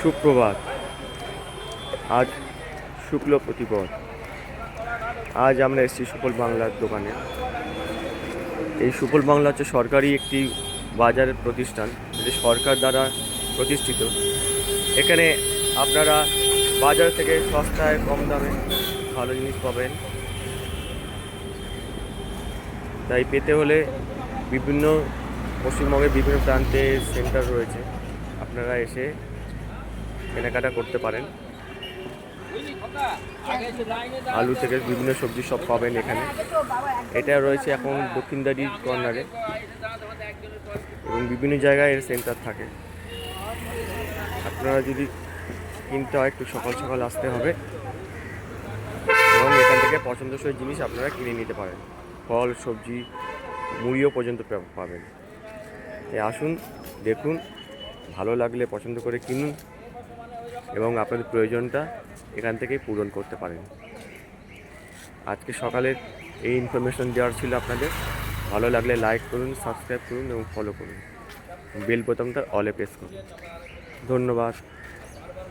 সুপ্রভাত। আজ শুক্ল প্রতিপদ। আজ আমরা এসেছি সুফল বাংলার দোকানে। এই সুফল বাংলা হচ্ছে সরকারি একটি বাজারের প্রতিষ্ঠান, যেটি সরকার দ্বারা প্রতিষ্ঠিত। এখানে আপনারা বাজার থেকে সস্তায় কম দামে ভালো জিনিস পাবেন। তাই পেতে হলে বিভিন্ন পশ্চিমবঙ্গের বিভিন্ন প্রান্তে সেন্টার রয়েছে, আপনারা এসে কেনাকাটা করতে পারেন। আলু থেকে বিভিন্ন সবজি সব পাবেন এখানে। এটা রয়েছে এখন দক্ষিণদারির কর্নারে, এবং বিভিন্ন জায়গায় এর সেন্টার থাকে। আপনারা যদি কিনতে হয় একটু সকাল সকাল আসতে হবে, এবং এখান থেকে পছন্দসই জিনিস আপনারা কিনে নিতে পারেন। ফল, সবজি, মুড়িও পর্যন্ত পাবেন। তাই আসুন, দেখুন, ভালো লাগলে পছন্দ করে কিনুন এবং আপনাদের প্রয়োজনটা এখান থেকেই পূরণ করতে পারেন। আজকে সকালের এই ইনফরমেশন দেওয়ার ছিল আপনাদের। ভালো লাগলে লাইক করুন, সাবস্ক্রাইব করুন এবং ফলো করুন। বেল বোতামটা অলে প্রেস করুন। ধন্যবাদ।